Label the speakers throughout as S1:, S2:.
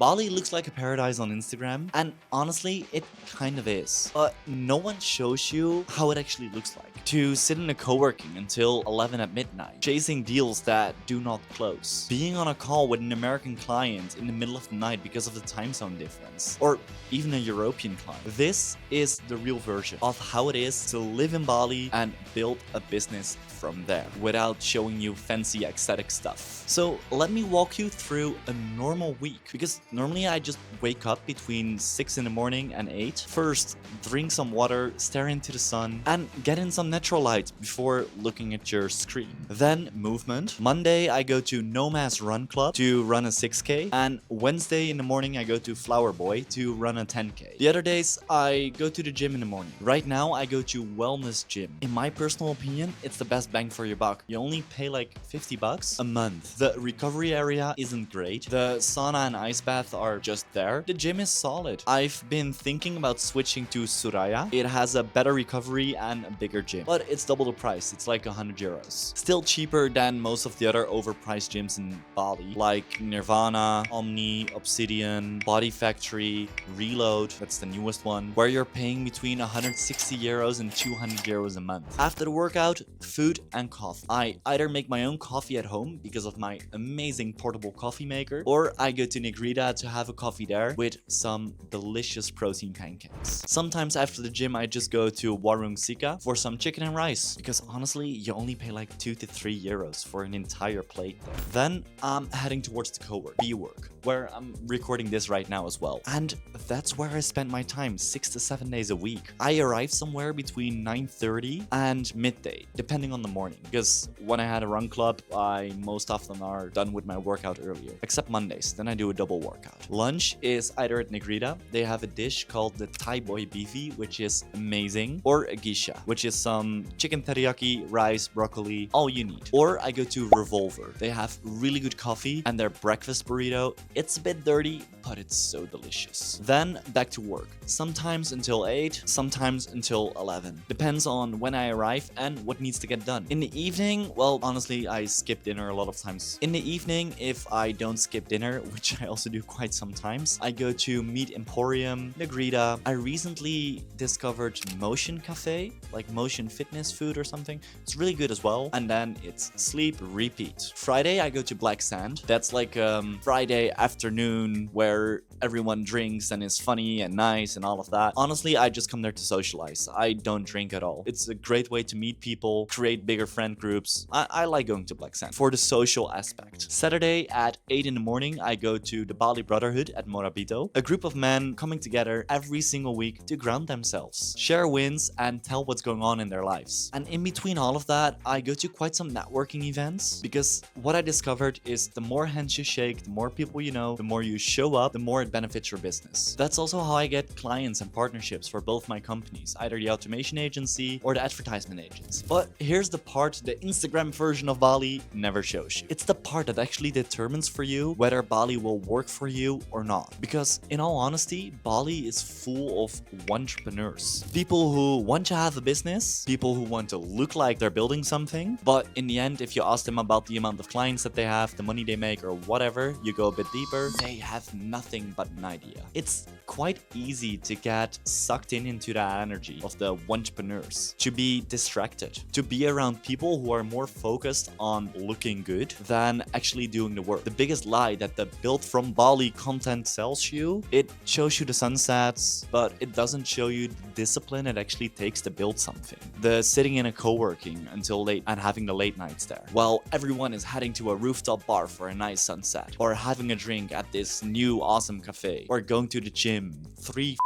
S1: Bali looks like a paradise on Instagram, and honestly, it kind of is. But no one shows you how it actually looks like. To sit in a co-working until 11 at midnight, chasing deals that do not close, being on a call with an American client in the middle of the night because of the time zone difference, or even a European client. This is the real version of how it is to live in Bali and build a business from there without showing you fancy aesthetic stuff. So let me walk you through a normal week, because normally I just wake up between 6 in the morning and 8. First, drink some water, stare into the sun, and get in some natural light before looking at your screen. Then movement. Monday I go to Nomad's Run Club to run a 6K, and Wednesday in the morning I go to Flower Boy to run a 10K. The other days I go to the gym in the morning. Right now I go to Wellness Gym. In my personal opinion, it's the best bang for your buck. You only pay like $50 a month. The recovery area isn't great. The sauna and ice bath are just there. The gym is solid. I've been thinking about switching to Suraya. It has a better recovery and a bigger gym, but it's double the price. It's like 100 euros. Still cheaper than most of the other overpriced gyms in Bali, like Nirvana, Omni, Obsidian, Body Factory, Reload, that's the newest one, where you're paying between 160 euros and 200 euros a month. After the workout, food and coffee. I either make my own coffee at home because of my amazing portable coffee maker, or I go to Negrita to have a coffee there with some delicious protein pancakes. Sometimes after the gym I just go to Warung Sika for some chicken and rice, because honestly you only pay like 2 to 3 euros for an entire plate there. Then I'm heading towards the co-work, B-work, where I'm recording this right now as well. And that's where I spend my time 6 to 7 days a week. I arrive somewhere between 9:30 and midday, depending on the morning, because when I had a run club, I most often are done with my workout earlier, except Mondays, then I do a double workout. Lunch is either at Negrita, they have a dish called the Thai Boy Beefy, which is amazing, or a gisha, which is some chicken teriyaki, rice, broccoli, all you need. Or I go to Revolver. They have really good coffee, and their breakfast burrito, it's a bit dirty, but it's so delicious. Then back to work, sometimes until 8, sometimes until 11. Depends on when I arrive and what needs to get done. In the evening, well, honestly, I skip dinner a lot of times. In the evening, if I don't skip dinner, which I also do quite sometimes, I go to Meat Emporium, Negrita. I recently discovered Motion Cafe, like motion fitness food or something. It's really good as well. And then it's sleep, repeat. Friday, I go to Black Sand. That's like Friday afternoon where everyone drinks and is funny and nice and all of that. Honestly, I just come there to socialize. I don't drink at all. It's a great way to meet people, create bigger friend groups. I like going to Black Sand for the social aspect. Saturday at 8 in the morning, I go to the Bali Brotherhood at Morabito, a group of men coming together every single week to ground themselves, share wins, and tell what's going on in their lives. And in between all of that, I go to quite some networking events, because what I discovered is the more hands you shake, the more people you know, the more you show up, the more it benefits your business. That's also how I get clients and partnerships for both my companies, either the automation agency or the advertisement agency. But here's the part the Instagram version of Bali never shows you. It's the part that actually determines for you whether Bali will work for you or not. Because in all honesty, Bali is full of entrepreneurs. People who want to have a business, people who want to look like they're building something, but in the end, if you ask them about the amount of clients that they have, the money they make, or whatever, you go a bit deeper, they have nothing but an idea. It's quite easy to get sucked into that energy of the entrepreneurs, to be distracted, to be around people who are more focused on looking good than actually doing the work. The biggest lie that the built from Bali content sells you, it shows you the sunsets, but it doesn't show you the discipline it actually takes to build something. The sitting in a co-working until late and having the late nights there, while everyone is heading to a rooftop bar for a nice sunset, or having a drink at this new awesome cafe, or going to the gym 3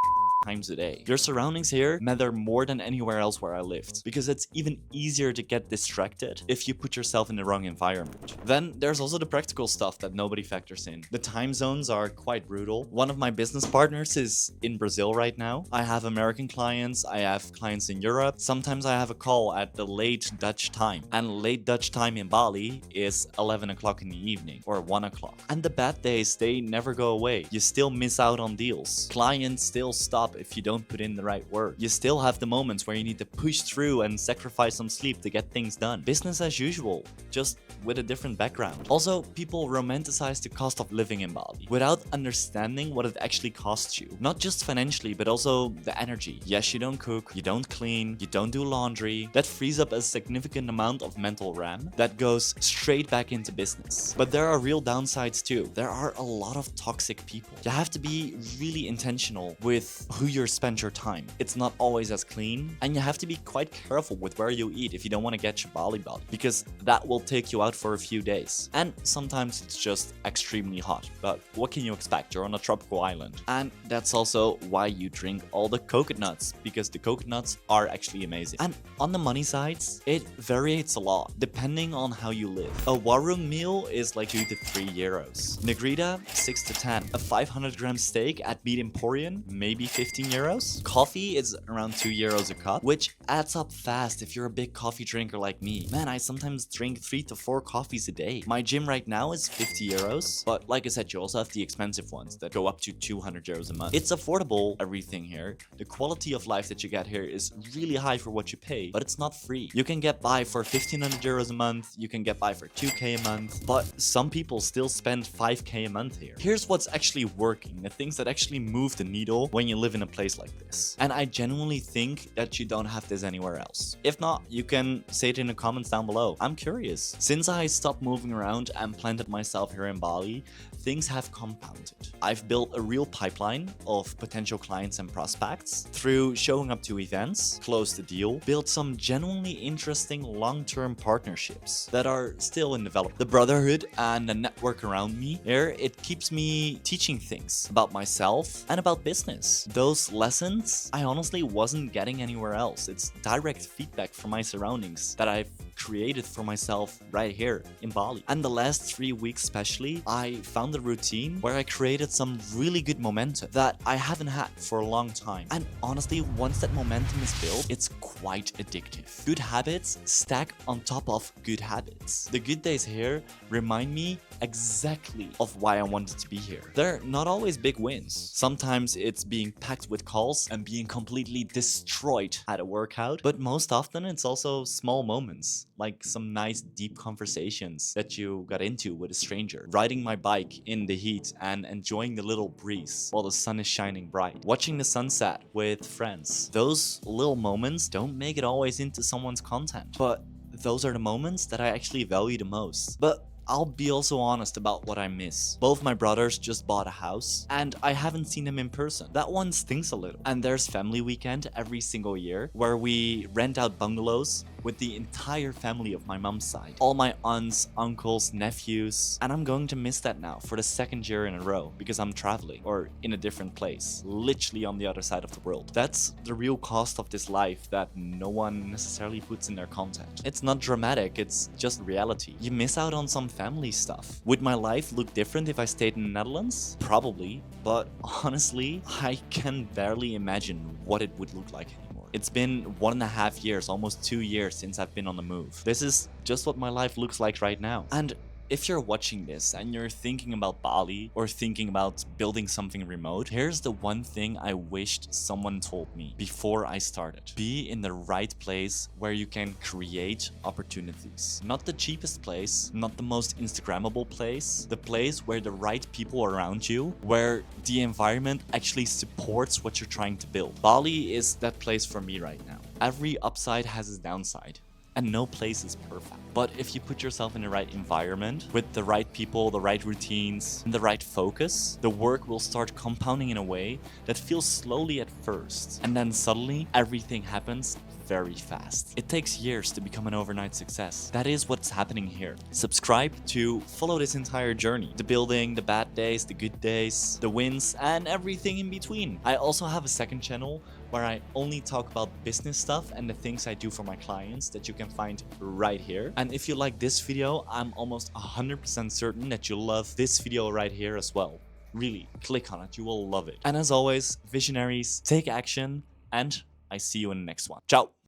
S1: times a day. Your surroundings here matter more than anywhere else where I lived, because it's even easier to get distracted if you put yourself in the wrong environment. Then there's also the practical stuff that nobody factors in. The time zones are quite brutal. One of my business partners is in Brazil right now. I have American clients, I have clients in Europe. Sometimes I have a call at the late Dutch time, and late Dutch time in Bali is 11 o'clock in the evening or 1 o'clock. And the bad days, they never go away. You still miss out on deals. Clients still stop job if you don't put in the right work. You still have the moments where you need to push through and sacrifice some sleep to get things done. Business as usual, just with a different background. Also, people romanticize the cost of living in Bali without understanding what it actually costs you. Not just financially, but also the energy. Yes, you don't cook, you don't clean, you don't do laundry. That frees up a significant amount of mental RAM that goes straight back into business. But there are real downsides too. There are a lot of toxic people. You have to be really intentional with who you spend your time. It's not always as clean, and you have to be quite careful with where you eat if you don't want to get your Bali belly, because that will take you out for a few days. And sometimes it's just extremely hot, but what can you expect? You're on a tropical island. And that's also why you drink all the coconuts, because the coconuts are actually amazing. And on the money sides, it varies a lot depending on how you live. A warung meal is like 2 to 3 euros. Negrita, 6 to 10. A 500-gram steak at Meat Emporium, maybe 15 euros. Coffee is around 2 euros a cup, which adds up fast if you're a big coffee drinker like me. Man, I sometimes drink 3 to 4 coffees a day. My gym right now is 50 euros, but like I said, you also have the expensive ones that go up to 200 euros a month. It's affordable, everything here. The quality of life that you get here is really high for what you pay, but it's not free. You can get by for 1500 euros a month, you can get by for 2k a month, but some people still spend 5k a month here. Here's what's actually working, the things that actually move the needle when you live in a place like this. And I genuinely think that you don't have this anywhere else. If not, you can say it in the comments down below. I'm curious. Since I stopped moving around and planted myself here in Bali, things have compounded. I've built a real pipeline of potential clients and prospects through showing up to events, closed the deal, built some genuinely interesting long-term partnerships that are still in development. The brotherhood and the network around me here, it keeps me teaching things about myself and about business. Those lessons I honestly wasn't getting anywhere else. It's direct feedback from my surroundings that I've created for myself right here in Bali. And the last 3 weeks especially, I found a routine where I created some really good momentum that I haven't had for a long time. And honestly, once that momentum is built, it's quite addictive. Good habits stack on top of good habits. The good days here remind me exactly of why I wanted to be here. They're not always big wins. Sometimes it's being packed with calls and being completely destroyed at a workout, but most often it's also small moments, like some nice deep conversations that you got into with a stranger, riding my bike in the heat and enjoying the little breeze while the sun is shining bright, watching the sunset with friends. Those little moments don't make it always into someone's content, but those are the moments that I actually value the most. But I'll be also honest about what I miss. Both my brothers just bought a house, and I haven't seen them in person. That one stings a little. And there's family weekend every single year, where we rent out bungalows with the entire family of my mom's side. All my aunts, uncles, nephews, and I'm going to miss that now for the 2nd year in a row because I'm traveling or in a different place, literally on the other side of the world. That's the real cost of this life that no one necessarily puts in their content. It's not dramatic, it's just reality. You miss out on some family stuff. Would my life look different if I stayed in the Netherlands? Probably, but honestly, I can barely imagine what it would look like anymore. It's been 1.5 years, almost 2 years since I've been on the move. This is just what my life looks like right now. And if you're watching this and you're thinking about Bali or thinking about building something remote, here's the one thing I wished someone told me before I started. Be in the right place where you can create opportunities. Not the cheapest place, not the most Instagrammable place, the place where the right people are around you, where the environment actually supports what you're trying to build. Bali is that place for me right now. Every upside has its downside, and no place is perfect. But if you put yourself in the right environment, with the right people, the right routines, and the right focus, the work will start compounding in a way that feels slowly at first. And then suddenly, everything happens very fast. It takes years to become an overnight success. That is what's happening here. Subscribe to follow this entire journey. The building, the bad days, the good days, the wins, and everything in between. I also have a second channel where I only talk about business stuff and the things I do for my clients that you can find right here. And if you like this video, I'm almost 100% certain that you'll love this video right here as well. Really, click on it, you will love it. And as always, visionaries, take action, and I see you in the next one. Ciao!